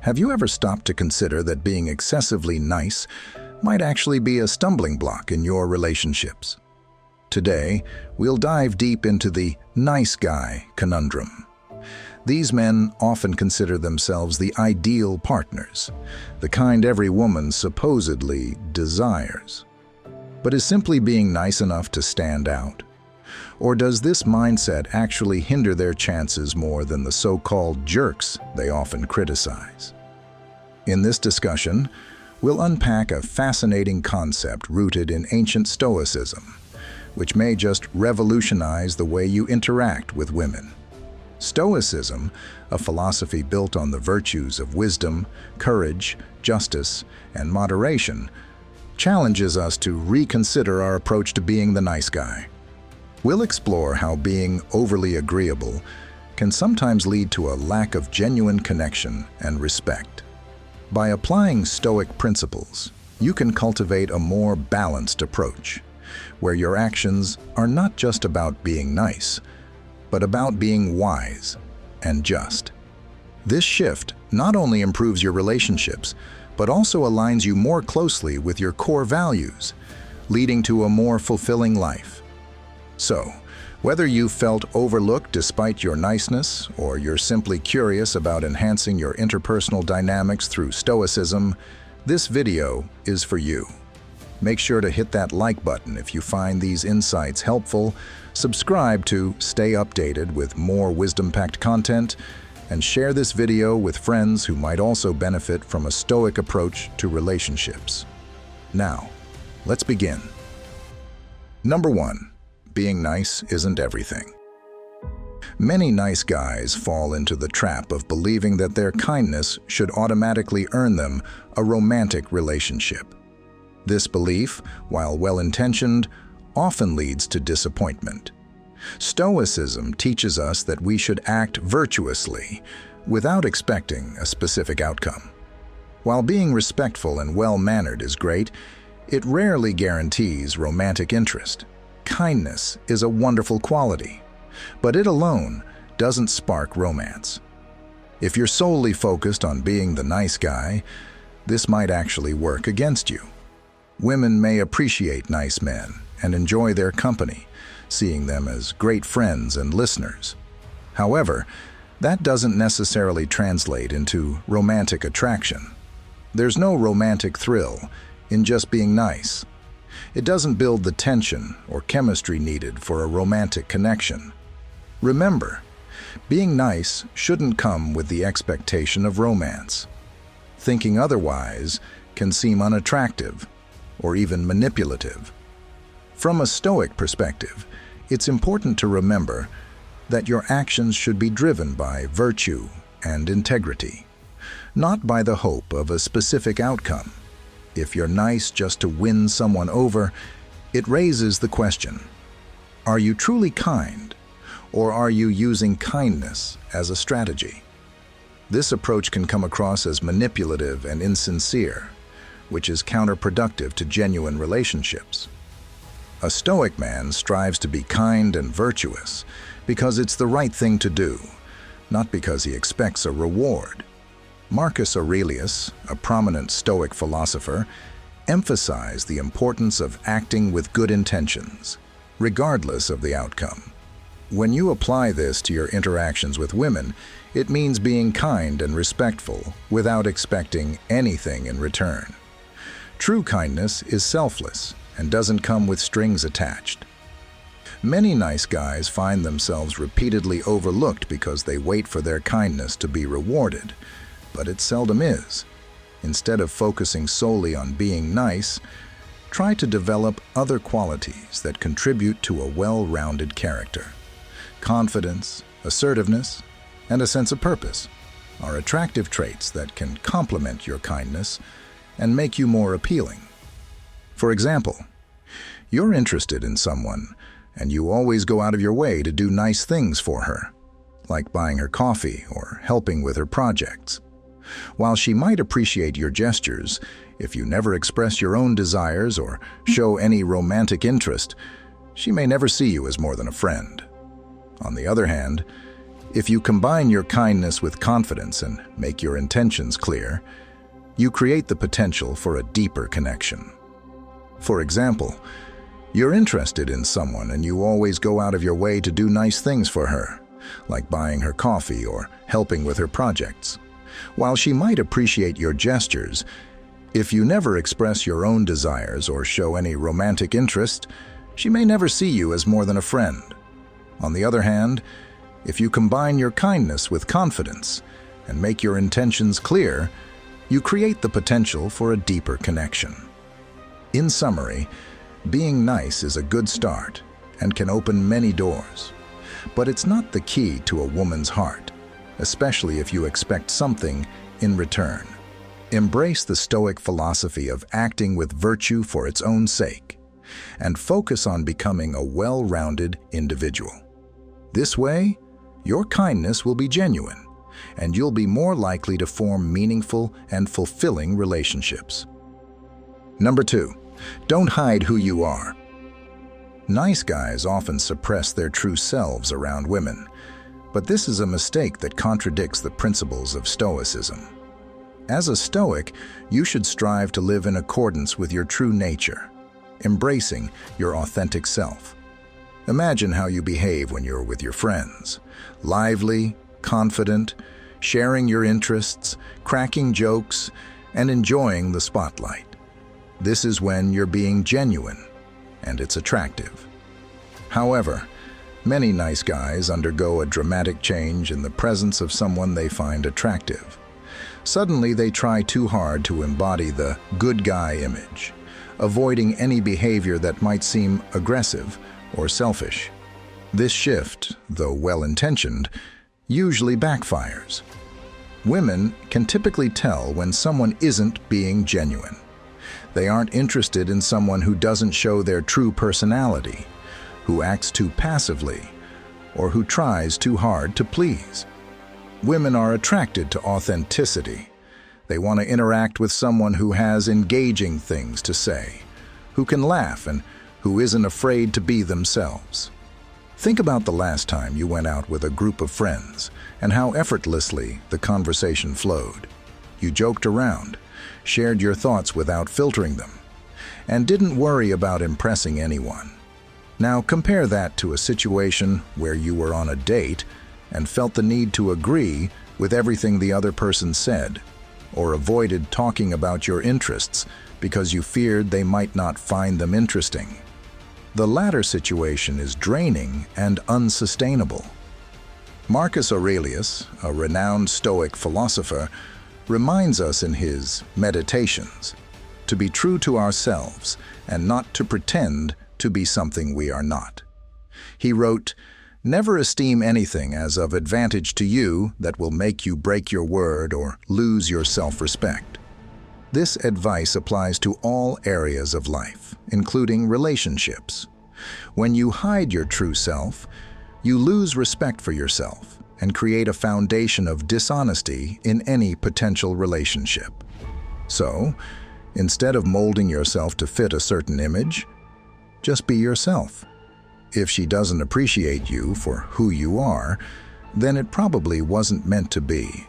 Have you ever stopped to consider that being excessively nice might actually be a stumbling block in your relationships? Today, we'll dive deep into the nice guy conundrum. These men often consider themselves the ideal partners, the kind every woman supposedly desires. But is simply being nice enough to stand out? Or does this mindset actually hinder their chances more than the so-called jerks they often criticize? In this discussion, we'll unpack a fascinating concept rooted in ancient Stoicism, which may just revolutionize the way you interact with women. Stoicism, a philosophy built on the virtues of wisdom, courage, justice, and moderation, challenges us to reconsider our approach to being the nice guy. We'll explore how being overly agreeable can sometimes lead to a lack of genuine connection and respect. By applying Stoic principles, you can cultivate a more balanced approach, where your actions are not just about being nice, but about being wise and just. This shift not only improves your relationships, but also aligns you more closely with your core values, leading to a more fulfilling life. So, whether you felt overlooked despite your niceness, or you're simply curious about enhancing your interpersonal dynamics through Stoicism, this video is for you. Make sure to hit that like button if you find these insights helpful, subscribe to stay updated with more wisdom-packed content, and share this video with friends who might also benefit from a Stoic approach to relationships. Now, let's begin. Number 1. Being nice isn't everything. Many nice guys fall into the trap of believing that their kindness should automatically earn them a romantic relationship. This belief, while well-intentioned, often leads to disappointment. Stoicism teaches us that we should act virtuously, without expecting a specific outcome. While being respectful and well-mannered is great, it rarely guarantees romantic interest. Kindness is a wonderful quality, but it alone doesn't spark romance. If you're solely focused on being the nice guy, this might actually work against you. Women may appreciate nice men and enjoy their company, seeing them as great friends and listeners. However, that doesn't necessarily translate into romantic attraction. There's no romantic thrill in just being nice. It doesn't build the tension or chemistry needed for a romantic connection. Remember, being nice shouldn't come with the expectation of romance. Thinking otherwise can seem unattractive or even manipulative. From a Stoic perspective, it's important to remember that your actions should be driven by virtue and integrity, not by the hope of a specific outcome. If you're nice just to win someone over, it raises the question: are you truly kind, or are you using kindness as a strategy? This approach can come across as manipulative and insincere, which is counterproductive to genuine relationships. A Stoic man strives to be kind and virtuous because it's the right thing to do, not because he expects a reward. Marcus Aurelius, a prominent Stoic philosopher, emphasized the importance of acting with good intentions, regardless of the outcome. When you apply this to your interactions with women, it means being kind and respectful without expecting anything in return. True kindness is selfless and doesn't come with strings attached. Many nice guys find themselves repeatedly overlooked because they wait for their kindness to be rewarded, but it seldom is. Instead of focusing solely on being nice, try to develop other qualities that contribute to a well-rounded character. Confidence, assertiveness, and a sense of purpose are attractive traits that can complement your kindness and make you more appealing. For example, you're interested in someone and you always go out of your way to do nice things for her, like buying her coffee or helping with her projects. While she might appreciate your gestures, if you never express your own desires or show any romantic interest, she may never see you as more than a friend. On the other hand, If you combine your kindness with confidence and make your intentions clear, you create the potential for a deeper connection. For example, you're interested in someone and you always go out of your way to do nice things for her, like buying her coffee or helping with her projects. While she might appreciate your gestures, if you never express your own desires or show any romantic interest, she may never see you as more than a friend. On the other hand, if you combine your kindness with confidence and make your intentions clear, you create the potential for a deeper connection. In summary, being nice is a good start and can open many doors. But it's not the key to a woman's heart, especially if you expect something in return. Embrace the Stoic philosophy of acting with virtue for its own sake, and focus on becoming a well-rounded individual. This way, your kindness will be genuine, and you'll be more likely to form meaningful and fulfilling relationships. Number 2, don't hide who you are. Nice guys often suppress their true selves around women, but this is a mistake that contradicts the principles of Stoicism. As a Stoic, you should strive to live in accordance with your true nature, embracing your authentic self. Imagine how you behave when you're with your friends. Lively, confident, sharing your interests, cracking jokes, and enjoying the spotlight. This is when you're being genuine, and it's attractive. However, many nice guys undergo a dramatic change in the presence of someone they find attractive. Suddenly, they try too hard to embody the good guy image, avoiding any behavior that might seem aggressive or selfish. This shift, though well-intentioned, usually backfires. Women can typically tell when someone isn't being genuine. They aren't interested in someone who doesn't show their true personality, who acts too passively, or who tries too hard to please. Women are attracted to authenticity. They want to interact with someone who has engaging things to say, who can laugh, and who isn't afraid to be themselves. Think about the last time you went out with a group of friends and how effortlessly the conversation flowed. You joked around, shared your thoughts without filtering them, and didn't worry about impressing anyone. Now compare that to a situation where you were on a date and felt the need to agree with everything the other person said, or avoided talking about your interests because you feared they might not find them interesting. The latter situation is draining and unsustainable. Marcus Aurelius, a renowned Stoic philosopher, reminds us in his Meditations to be true to ourselves and not to pretend to be something we are not. He wrote, "Never esteem anything as of advantage to you that will make you break your word or lose your self-respect." This advice applies to all areas of life, including relationships. When you hide your true self, you lose respect for yourself and create a foundation of dishonesty in any potential relationship. So, instead of molding yourself to fit a certain image, just be yourself. If she doesn't appreciate you for who you are, then it probably wasn't meant to be.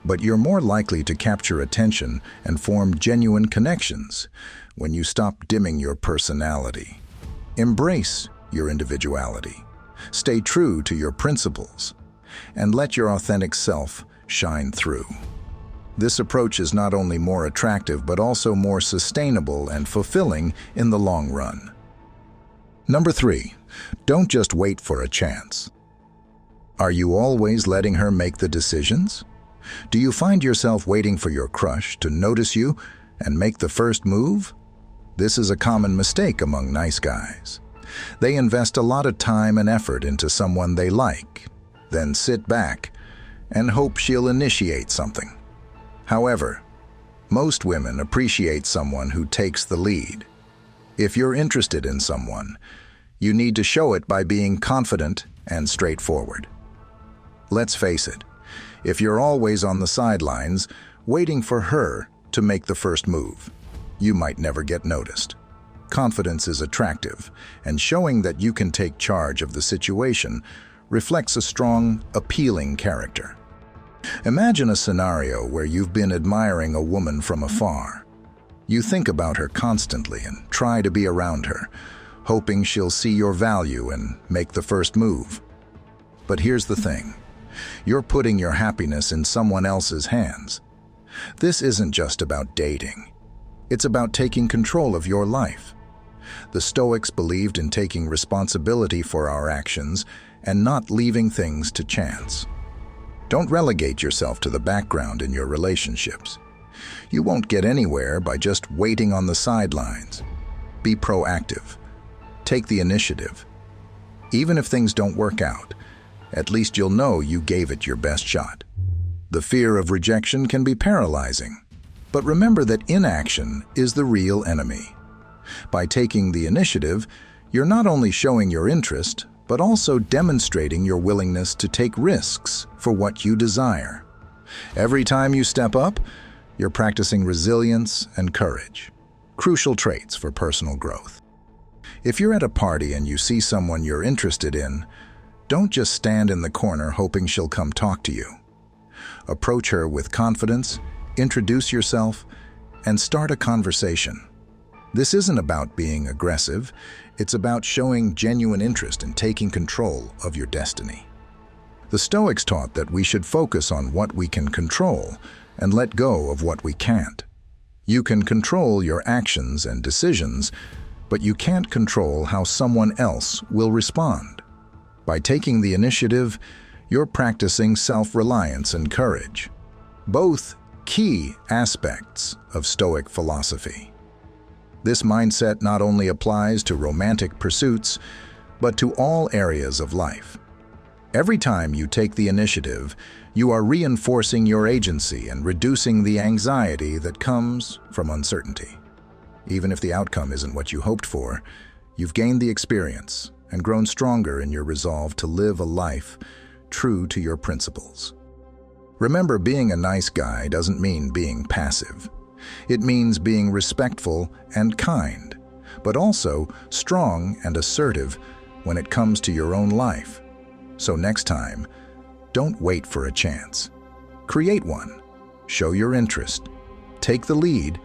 But you're more likely to capture attention and form genuine connections when you stop dimming your personality. Embrace your individuality. Stay true to your principles, and let your authentic self shine through. This approach is not only more attractive but also more sustainable and fulfilling in the long run. Number 3, don't just wait for a chance. Are you always letting her make the decisions? Do you find yourself waiting for your crush to notice you and make the first move? This is a common mistake among nice guys. They invest a lot of time and effort into someone they like, then sit back and hope she'll initiate something. However, most women appreciate someone who takes the lead. If you're interested in someone, you need to show it by being confident and straightforward. Let's face it, if you're always on the sidelines, waiting for her to make the first move, you might never get noticed. Confidence is attractive, and showing that you can take charge of the situation reflects a strong, appealing character. Imagine a scenario where you've been admiring a woman from afar. You think about her constantly and try to be around her, hoping she'll see your value and make the first move. But here's the thing. You're putting your happiness in someone else's hands. This isn't just about dating. It's about taking control of your life. The Stoics believed in taking responsibility for our actions and not leaving things to chance. Don't relegate yourself to the background in your relationships. You won't get anywhere by just waiting on the sidelines. Be proactive. Take the initiative. Even if things don't work out, at least you'll know you gave it your best shot. The fear of rejection can be paralyzing, but remember that inaction is the real enemy. By taking the initiative, you're not only showing your interest, but also demonstrating your willingness to take risks for what you desire. Every time you step up, you're practicing resilience and courage, crucial traits for personal growth. If you're at a party and you see someone you're interested in, don't just stand in the corner hoping she'll come talk to you. Approach her with confidence, introduce yourself, and start a conversation. This isn't about being aggressive, it's about showing genuine interest and taking control of your destiny. The Stoics taught that we should focus on what we can control and let go of what we can't. You can control your actions and decisions, but you can't control how someone else will respond. By taking the initiative, you're practicing self-reliance and courage, both key aspects of Stoic philosophy. This mindset not only applies to romantic pursuits, but to all areas of life. Every time you take the initiative, you are reinforcing your agency and reducing the anxiety that comes from uncertainty. Even if the outcome isn't what you hoped for, you've gained the experience and grown stronger in your resolve to live a life true to your principles. Remember, being a nice guy doesn't mean being passive. It means being respectful and kind, but also strong and assertive when it comes to your own life. So next time, don't wait for a chance. Create one, show your interest, take the lead,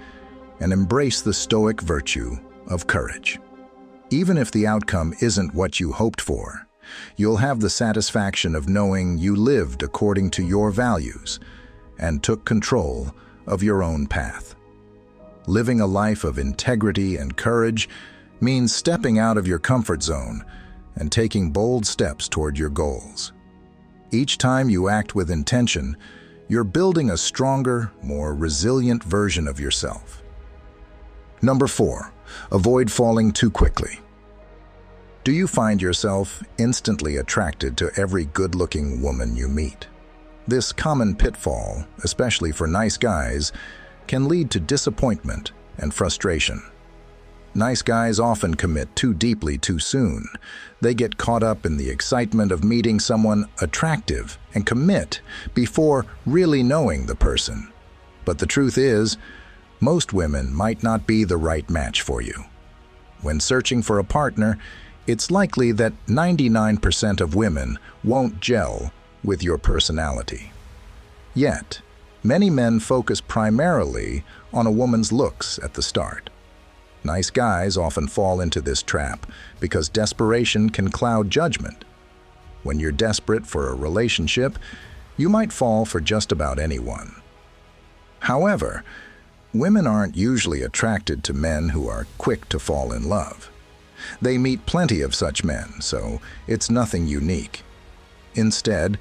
and embrace the Stoic virtue of courage. Even if the outcome isn't what you hoped for, you'll have the satisfaction of knowing you lived according to your values and took control of your own path. Living a life of integrity and courage means stepping out of your comfort zone and taking bold steps toward your goals. Each time you act with intention, you're building a stronger, more resilient version of yourself. Number 4, avoid falling too quickly. Do you find yourself instantly attracted to every good-looking woman you meet? This common pitfall, especially for nice guys, can lead to disappointment and frustration. Nice guys often commit too deeply too soon. They get caught up in the excitement of meeting someone attractive and commit before really knowing the person. But the truth is, most women might not be the right match for you. When searching for a partner, it's likely that 99% of women won't gel with your personality. Yet, many men focus primarily on a woman's looks at the start. Nice guys often fall into this trap because desperation can cloud judgment. When you're desperate for a relationship, you might fall for just about anyone. However, women aren't usually attracted to men who are quick to fall in love. They meet plenty of such men, so it's nothing unique. Instead,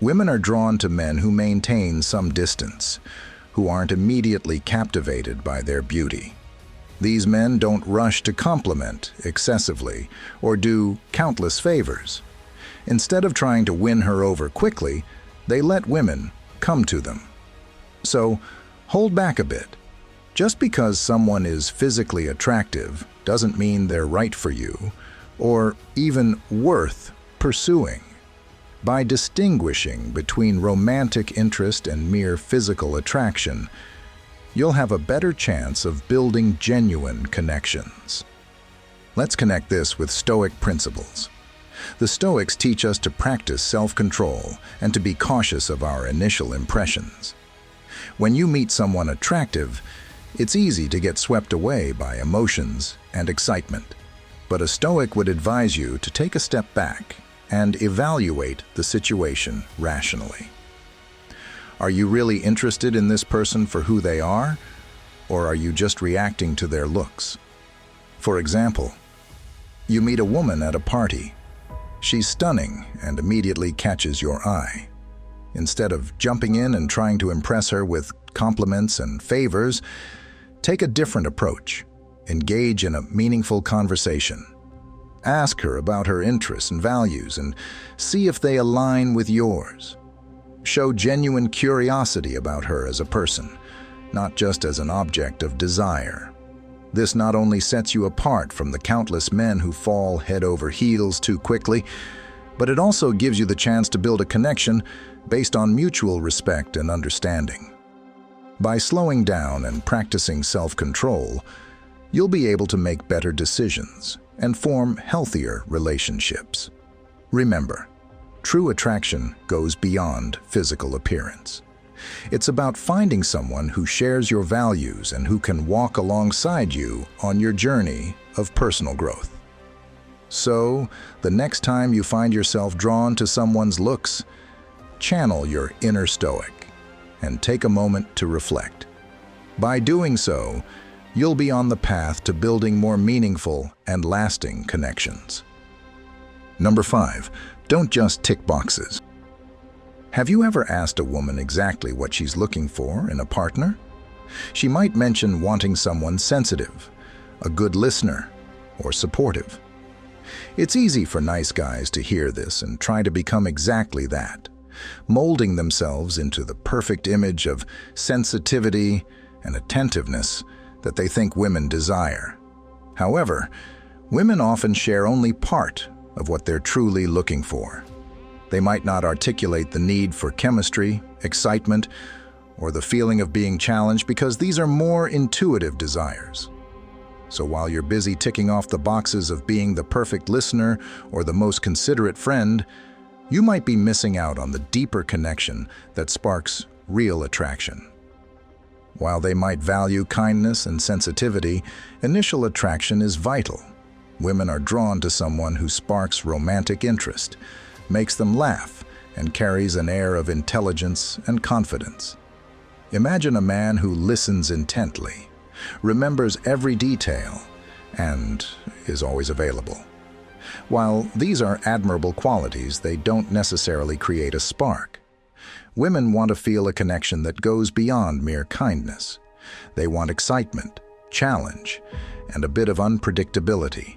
women are drawn to men who maintain some distance, who aren't immediately captivated by their beauty. These men don't rush to compliment excessively or do countless favors. Instead of trying to win her over quickly, they let women come to them. So, hold back a bit. Just because someone is physically attractive doesn't mean they're right for you, or even worth pursuing. By distinguishing between romantic interest and mere physical attraction, you'll have a better chance of building genuine connections. Let's connect this with Stoic principles. The Stoics teach us to practice self-control and to be cautious of our initial impressions. When you meet someone attractive, it's easy to get swept away by emotions and excitement. But a Stoic would advise you to take a step back and evaluate the situation rationally. Are you really interested in this person for who they are, or are you just reacting to their looks? For example, you meet a woman at a party. She's stunning and immediately catches your eye. Instead of jumping in and trying to impress her with compliments and favors, take a different approach. Engage in a meaningful conversation. Ask her about her interests and values and see if they align with yours. Show genuine curiosity about her as a person, not just as an object of desire. This not only sets you apart from the countless men who fall head over heels too quickly, but it also gives you the chance to build a connection based on mutual respect and understanding. By slowing down and practicing self-control, you'll be able to make better decisions and form healthier relationships. Remember, true attraction goes beyond physical appearance. It's about finding someone who shares your values and who can walk alongside you on your journey of personal growth. So, the next time you find yourself drawn to someone's looks, channel your inner Stoic and take a moment to reflect. By doing so, you'll be on the path to building more meaningful and lasting connections. Number 5. Don't just tick boxes. Have you ever asked a woman exactly what she's looking for in a partner? She might mention wanting someone sensitive, a good listener, or supportive. It's easy for nice guys to hear this and try to become exactly that, molding themselves into the perfect image of sensitivity and attentiveness that they think women desire. However, women often share only part of what they're truly looking for. They might not articulate the need for chemistry, excitement, or the feeling of being challenged because these are more intuitive desires. So while you're busy ticking off the boxes of being the perfect listener or the most considerate friend, you might be missing out on the deeper connection that sparks real attraction. While they might value kindness and sensitivity, initial attraction is vital. Women are drawn to someone who sparks romantic interest, makes them laugh, and carries an air of intelligence and confidence. Imagine a man who listens intently, remembers every detail, and is always available. While these are admirable qualities, they don't necessarily create a spark. Women want to feel a connection that goes beyond mere kindness. They want excitement, challenge, and a bit of unpredictability.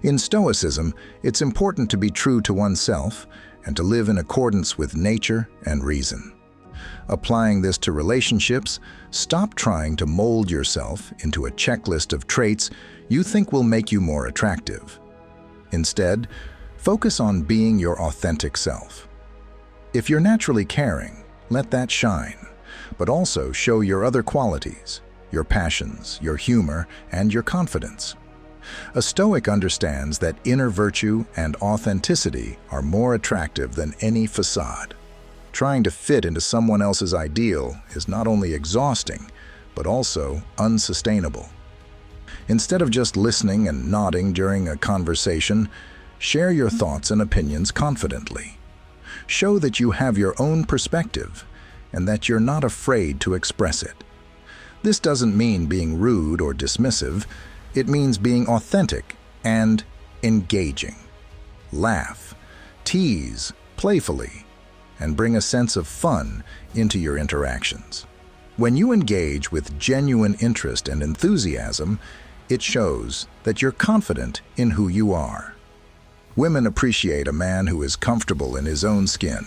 In Stoicism, it's important to be true to oneself and to live in accordance with nature and reason. Applying this to relationships, stop trying to mold yourself into a checklist of traits you think will make you more attractive. Instead, focus on being your authentic self. If you're naturally caring, let that shine, but also show your other qualities, your passions, your humor, and your confidence. A Stoic understands that inner virtue and authenticity are more attractive than any facade. Trying to fit into someone else's ideal is not only exhausting, but also unsustainable. Instead of just listening and nodding during a conversation, share your thoughts and opinions confidently. Show that you have your own perspective and that you're not afraid to express it. This doesn't mean being rude or dismissive. It means being authentic and engaging. Laugh, tease playfully, and bring a sense of fun into your interactions. When you engage with genuine interest and enthusiasm, it shows that you're confident in who you are. Women appreciate a man who is comfortable in his own skin,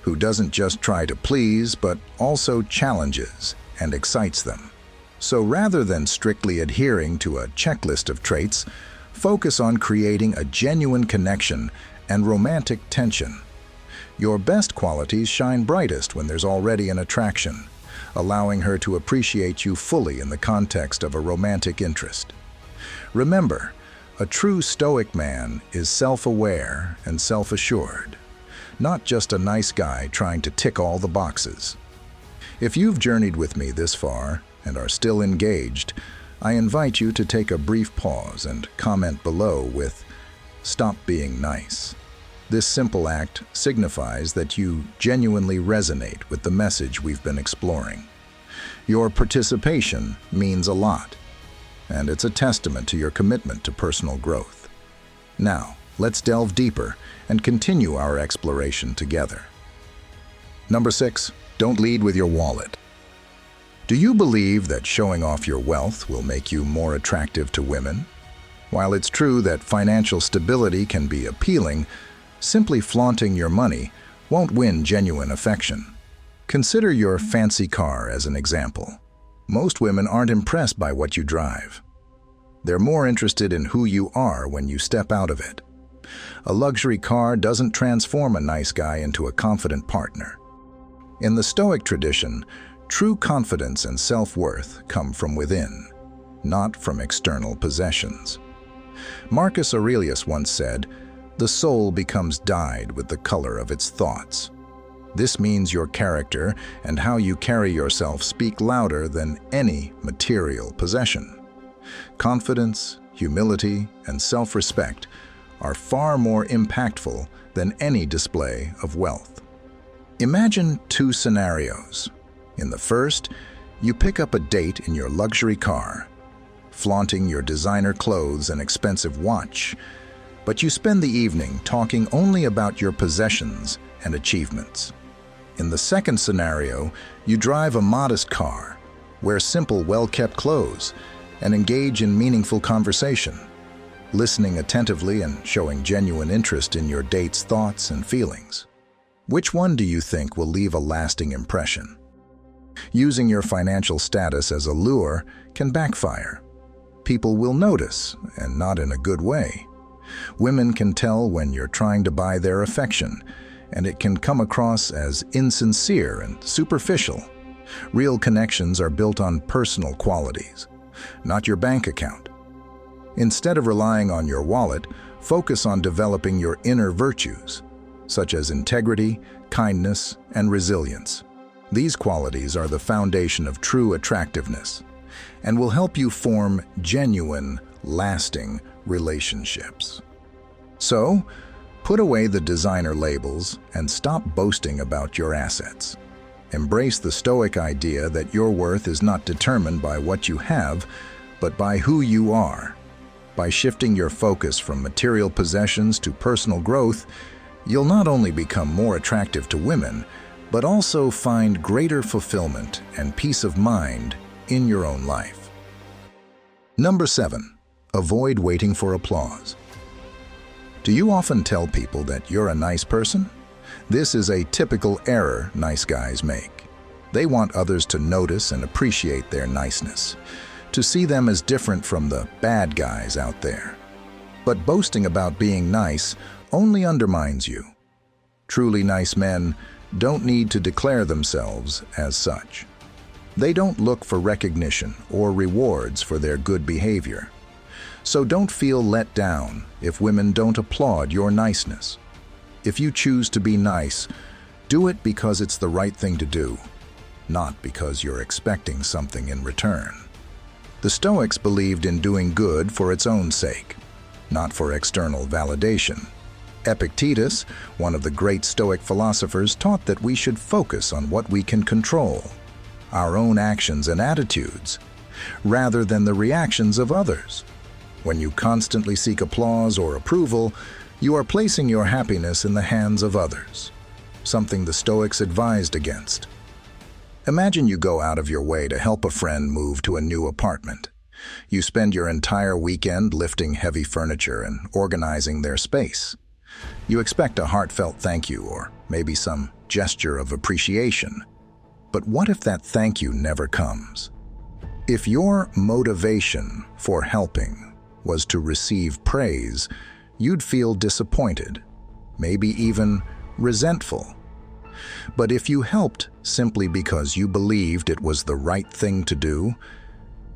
who doesn't just try to please, but also challenges and excites them. So rather than strictly adhering to a checklist of traits, focus on creating a genuine connection and romantic tension. Your best qualities shine brightest when there's already an attraction, allowing her to appreciate you fully in the context of a romantic interest. Remember, A true Stoic man is self-aware and self-assured, not just a nice guy trying to tick all the boxes. If you've journeyed with me this far and are still engaged, I invite you to take a brief pause and comment below with "Stop being nice." This simple act signifies that you genuinely resonate with the message we've been exploring. Your participation means a lot, and it's a testament to your commitment to personal growth. Now, let's delve deeper and continue our exploration together. Number 6, don't lead with your wallet. Do you believe that showing off your wealth will make you more attractive to women? While it's true that financial stability can be appealing, simply flaunting your money won't win genuine affection. Consider your fancy car as an example. Most women aren't impressed by what you drive. They're more interested in who you are when you step out of it. A luxury car doesn't transform a nice guy into a confident partner. In the Stoic tradition, true confidence and self-worth come from within, not from external possessions. Marcus Aurelius once said, "The soul becomes dyed with the color of its thoughts." This means your character and how you carry yourself speak louder than any material possession. Confidence, humility, and self-respect are far more impactful than any display of wealth. Imagine two scenarios. In the first, you pick up a date in your luxury car, flaunting your designer clothes and expensive watch, but you spend the evening talking only about your possessions and achievements. In the second scenario, you drive a modest car, wear simple, well-kept clothes, and engage in meaningful conversation, listening attentively and showing genuine interest in your date's thoughts and feelings. Which one do you think will leave a lasting impression? Using your financial status as a lure can backfire. People will notice, and not in a good way. Women can tell when you're trying to buy their affection, and it can come across as insincere and superficial. Real connections are built on personal qualities, not your bank account. Instead of relying on your wallet, focus on developing your inner virtues, such as integrity, kindness, and resilience. These qualities are the foundation of true attractiveness and will help you form genuine, lasting relationships. So, put away the designer labels and stop boasting about your assets. Embrace the Stoic idea that your worth is not determined by what you have, but by who you are. By shifting your focus from material possessions to personal growth, you'll not only become more attractive to women, but also find greater fulfillment and peace of mind in your own life. Number 7, avoid waiting for applause. Do you often tell people that you're a nice person? This is a typical error nice guys make. They want others to notice and appreciate their niceness, to see them as different from the bad guys out there. But boasting about being nice only undermines you. Truly nice men don't need to declare themselves as such. They don't look for recognition or rewards for their good behavior. So don't feel let down if women don't applaud your niceness. If you choose to be nice, do it because it's the right thing to do, not because you're expecting something in return. The Stoics believed in doing good for its own sake, not for external validation. Epictetus, one of the great Stoic philosophers, taught that we should focus on what we can control, our own actions and attitudes, rather than the reactions of others. When you constantly seek applause or approval, you are placing your happiness in the hands of others, something the Stoics advised against. Imagine you go out of your way to help a friend move to a new apartment. You spend your entire weekend lifting heavy furniture and organizing their space. You expect a heartfelt thank you or maybe some gesture of appreciation. But what if that thank you never comes? If your motivation for helping was to receive praise, you'd feel disappointed, maybe even resentful. But if you helped simply because you believed it was the right thing to do,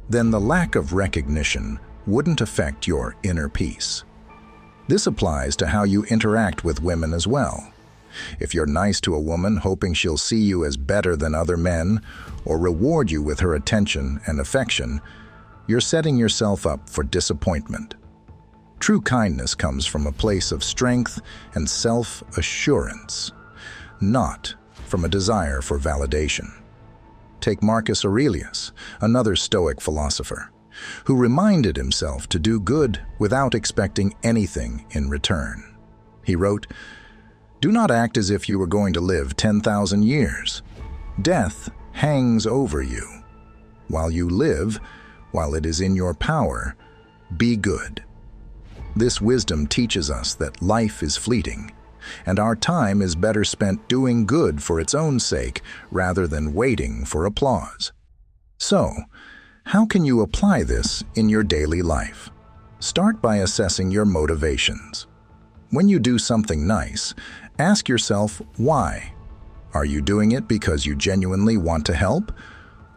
then the lack of recognition wouldn't affect your inner peace. This applies to how you interact with women as well. If you're nice to a woman hoping she'll see you as better than other men or reward you with her attention and affection, you're setting yourself up for disappointment. True kindness comes from a place of strength and self-assurance, not from a desire for validation. Take Marcus Aurelius, another Stoic philosopher, who reminded himself to do good without expecting anything in return. He wrote, "Do not act as if you were going to live 10,000 years. Death hangs over you. While you live, while it is in your power, be good." This wisdom teaches us that life is fleeting, and our time is better spent doing good for its own sake rather than waiting for applause. So, how can you apply this in your daily life? Start by assessing your motivations. When you do something nice, ask yourself why. Are you doing it because you genuinely want to help,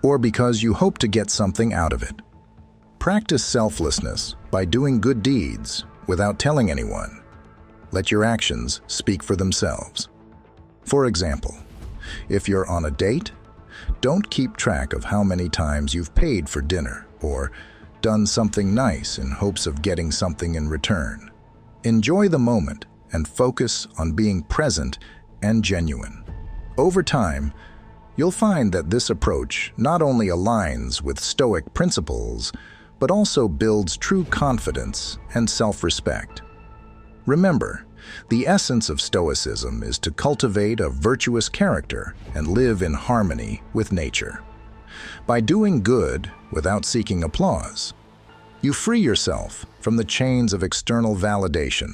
or because you hope to get something out of it? Practice selflessness by doing good deeds without telling anyone. Let your actions speak for themselves. For example, if you're on a date, don't keep track of how many times you've paid for dinner or done something nice in hopes of getting something in return. Enjoy the moment and focus on being present and genuine. Over time, you'll find that this approach not only aligns with Stoic principles, but also builds true confidence and self-respect. Remember, the essence of Stoicism is to cultivate a virtuous character and live in harmony with nature. By doing good without seeking applause, you free yourself from the chains of external validation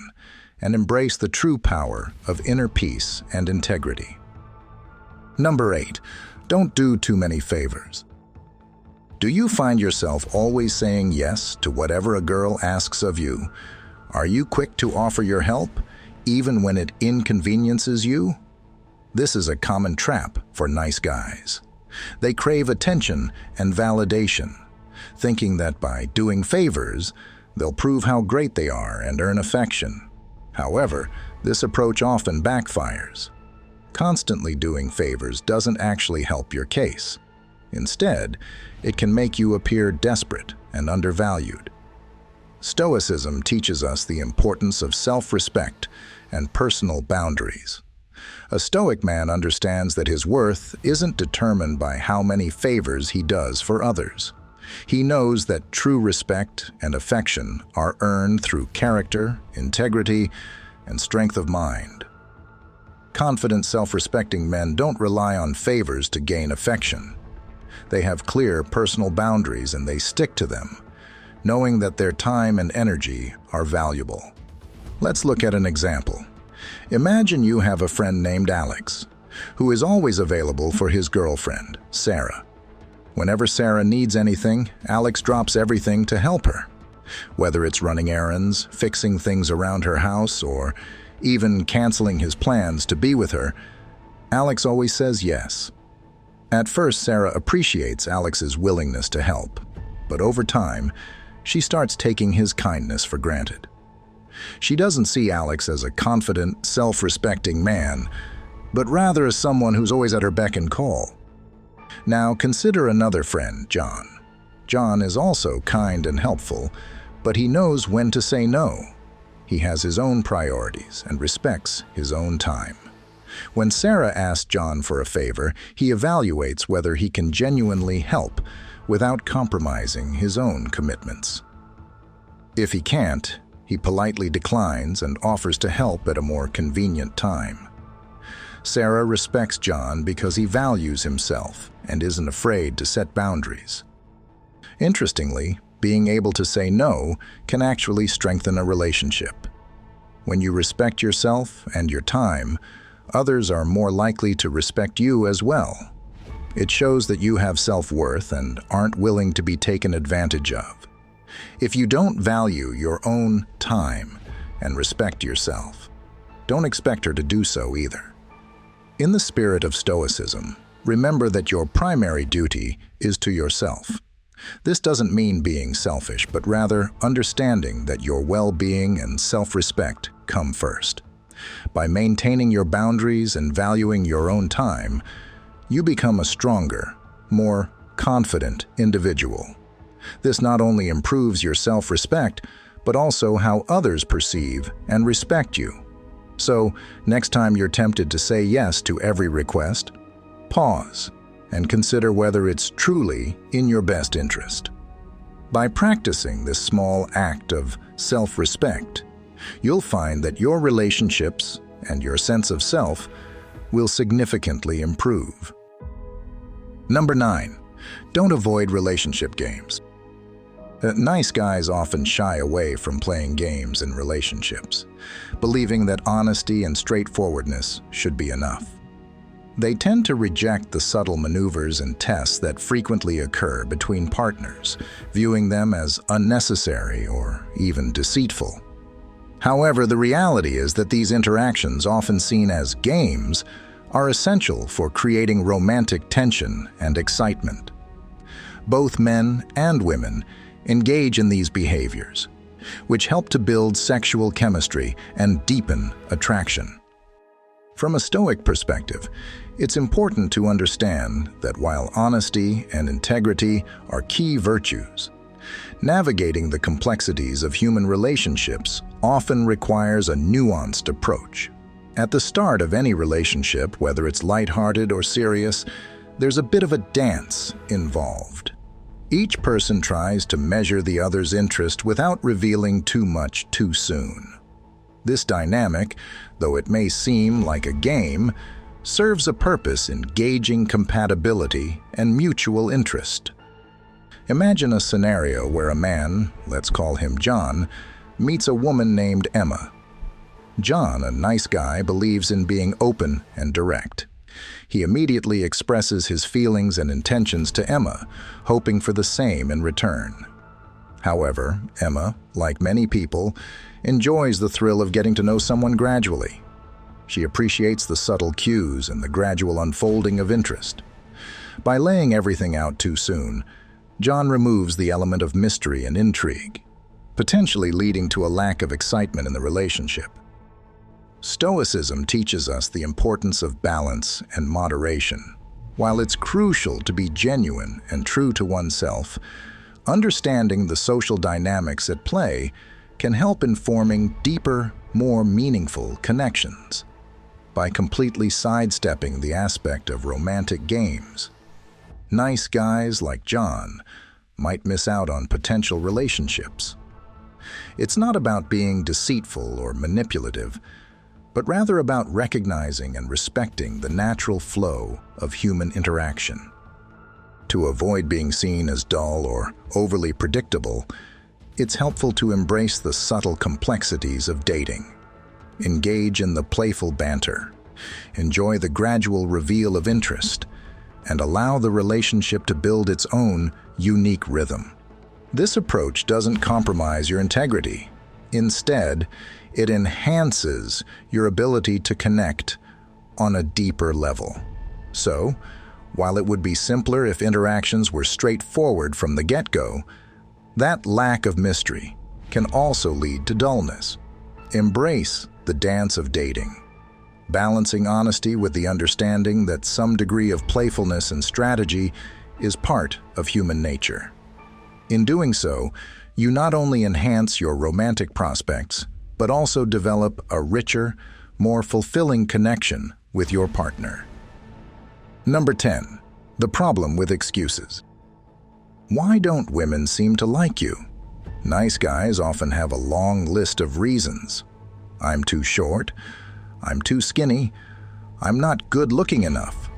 and embrace the true power of inner peace and integrity. Number 8, don't do too many favors. Do you find yourself always saying yes to whatever a girl asks of you? Are you quick to offer your help, even when it inconveniences you? This is a common trap for nice guys. They crave attention and validation, thinking that by doing favors, they'll prove how great they are and earn affection. However, this approach often backfires. Constantly doing favors doesn't actually help your case. Instead, it can make you appear desperate and undervalued. Stoicism teaches us the importance of self-respect and personal boundaries. A Stoic man understands that his worth isn't determined by how many favors he does for others. He knows that true respect and affection are earned through character, integrity, and strength of mind. Confident, self-respecting men don't rely on favors to gain affection. They have clear personal boundaries and they stick to them, knowing that their time and energy are valuable. Let's look at an example. Imagine you have a friend named Alex, who is always available for his girlfriend, Sarah. Whenever Sarah needs anything, Alex drops everything to help her. Whether it's running errands, fixing things around her house, or even canceling his plans to be with her, Alex always says yes. At first, Sarah appreciates Alex's willingness to help, but over time, she starts taking his kindness for granted. She doesn't see Alex as a confident, self-respecting man, but rather as someone who's always at her beck and call. Now consider another friend, John. John is also kind and helpful, but he knows when to say no. He has his own priorities and respects his own time. When Sarah asks John for a favor, he evaluates whether he can genuinely help without compromising his own commitments. If he can't, he politely declines and offers to help at a more convenient time. Sarah respects John because he values himself and isn't afraid to set boundaries. Interestingly, being able to say no can actually strengthen a relationship. When you respect yourself and your time, others are more likely to respect you as well. It shows that you have self-worth and aren't willing to be taken advantage of. If you don't value your own time and respect yourself, don't expect her to do so either. In the spirit of Stoicism, remember that your primary duty is to yourself. This doesn't mean being selfish, but rather understanding that your well-being and self-respect come first. By maintaining your boundaries and valuing your own time, you become a stronger, more confident individual. This not only improves your self-respect, but also how others perceive and respect you. So, next time you're tempted to say yes to every request, pause and consider whether it's truly in your best interest. By practicing this small act of self-respect, you'll find that your relationships and your sense of self will significantly improve. Number 9. Don't avoid relationship games. Nice guys often shy away from playing games in relationships, believing that honesty and straightforwardness should be enough. They tend to reject the subtle maneuvers and tests that frequently occur between partners, viewing them as unnecessary or even deceitful. However, the reality is that these interactions, often seen as games, are essential for creating romantic tension and excitement. Both men and women engage in these behaviors, which help to build sexual chemistry and deepen attraction. From a Stoic perspective, it's important to understand that while honesty and integrity are key virtues, navigating the complexities of human relationships often requires a nuanced approach. At the start of any relationship, whether it's lighthearted or serious, there's a bit of a dance involved. Each person tries to measure the other's interest without revealing too much too soon. This dynamic, though it may seem like a game, serves a purpose in gauging compatibility and mutual interest. Imagine a scenario where a man, let's call him John, meets a woman named Emma. John, a nice guy, believes in being open and direct. He immediately expresses his feelings and intentions to Emma, hoping for the same in return. However, Emma, like many people, enjoys the thrill of getting to know someone gradually. She appreciates the subtle cues and the gradual unfolding of interest. By laying everything out too soon, John removes the element of mystery and intrigue, potentially leading to a lack of excitement in the relationship. Stoicism teaches us the importance of balance and moderation. While it's crucial to be genuine and true to oneself, understanding the social dynamics at play can help in forming deeper, more meaningful connections. By completely sidestepping the aspect of romantic games, nice guys like John might miss out on potential relationships. It's not about being deceitful or manipulative, but rather about recognizing and respecting the natural flow of human interaction. To avoid being seen as dull or overly predictable, it's helpful to embrace the subtle complexities of dating. Engage in the playful banter, enjoy the gradual reveal of interest, and allow the relationship to build its own unique rhythm. This approach doesn't compromise your integrity. Instead, it enhances your ability to connect on a deeper level. So, while it would be simpler if interactions were straightforward from the get-go, that lack of mystery can also lead to dullness. Embrace the dance of dating, balancing honesty with the understanding that some degree of playfulness and strategy is part of human nature. In doing so, you not only enhance your romantic prospects, but also develop a richer, more fulfilling connection with your partner. Number 10. The problem with excuses. Why don't women seem to like you? Nice guys often have a long list of reasons. I'm too short, I'm too skinny, I'm not good-looking enough.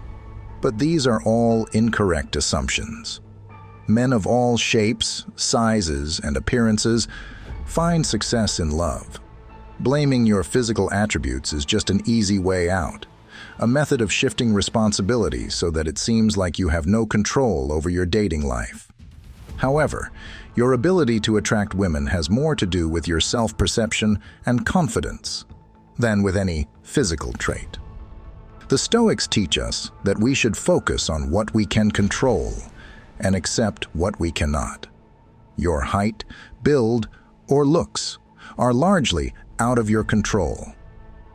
But these are all incorrect assumptions. Men of all shapes, sizes, and appearances find success in love. Blaming your physical attributes is just an easy way out, a method of shifting responsibility so that it seems like you have no control over your dating life. However, your ability to attract women has more to do with your self-perception and confidence than with any physical trait. The Stoics teach us that we should focus on what we can control and accept what we cannot. Your height, build, or looks are largely out of your control.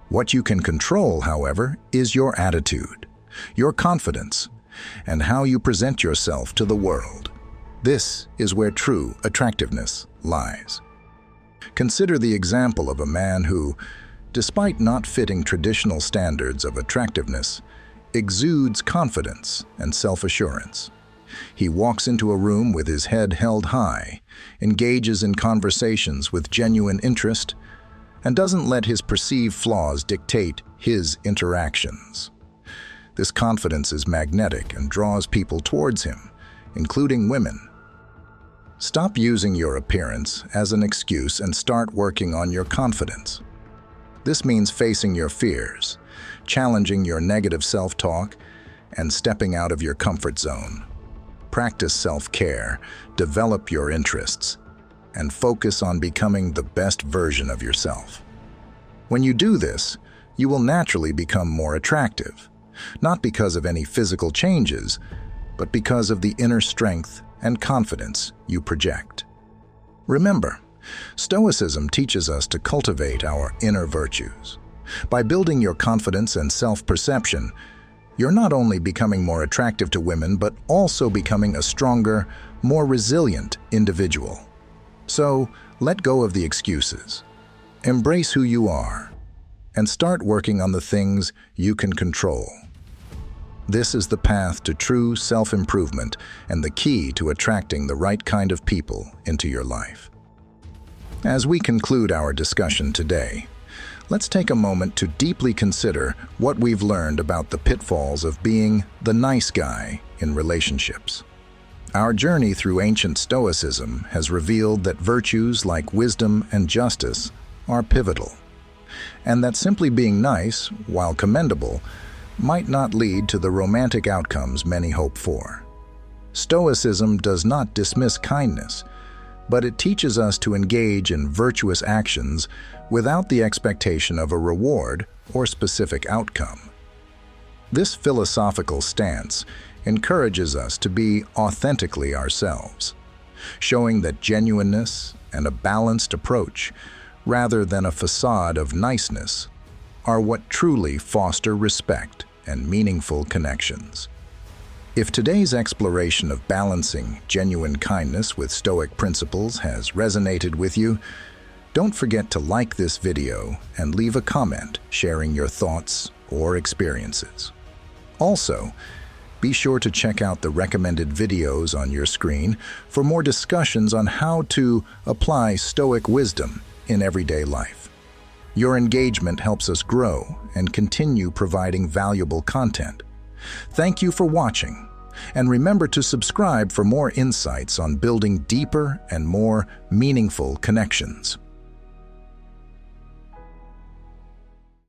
What you can control, however, is your attitude, your confidence, and how you present yourself to the world. This is where true attractiveness lies. Consider the example of a man who, despite not fitting traditional standards of attractiveness, exudes confidence and self-assurance. He walks into a room with his head held high, engages in conversations with genuine interest, and doesn't let his perceived flaws dictate his interactions. This confidence is magnetic and draws people towards him, including women. Stop using your appearance as an excuse and start working on your confidence. This means facing your fears, challenging your negative self-talk, and stepping out of your comfort zone. Practice self-care, develop your interests, and focus on becoming the best version of yourself. When you do this, you will naturally become more attractive, not because of any physical changes, but because of the inner strength and confidence you project. Remember, Stoicism teaches us to cultivate our inner virtues. By building your confidence and self-perception, you're not only becoming more attractive to women, but also becoming a stronger, more resilient individual. So, let go of the excuses. Embrace who you are, and start working on the things you can control. This is the path to true self-improvement and the key to attracting the right kind of people into your life. As we conclude our discussion today, let's take a moment to deeply consider what we've learned about the pitfalls of being the nice guy in relationships. Our journey through ancient Stoicism has revealed that virtues like wisdom and justice are pivotal, and that simply being nice, while commendable, might not lead to the romantic outcomes many hope for. Stoicism does not dismiss kindness, but it teaches us to engage in virtuous actions without the expectation of a reward or specific outcome. This philosophical stance encourages us to be authentically ourselves, showing that genuineness and a balanced approach, rather than a facade of niceness, are what truly foster respect and meaningful connections. If today's exploration of balancing genuine kindness with Stoic principles has resonated with you, don't forget to like this video and leave a comment sharing your thoughts or experiences. Also, be sure to check out the recommended videos on your screen for more discussions on how to apply Stoic wisdom in everyday life. Your engagement helps us grow and continue providing valuable content. Thank you for watching, and remember to subscribe for more insights on building deeper and more meaningful connections.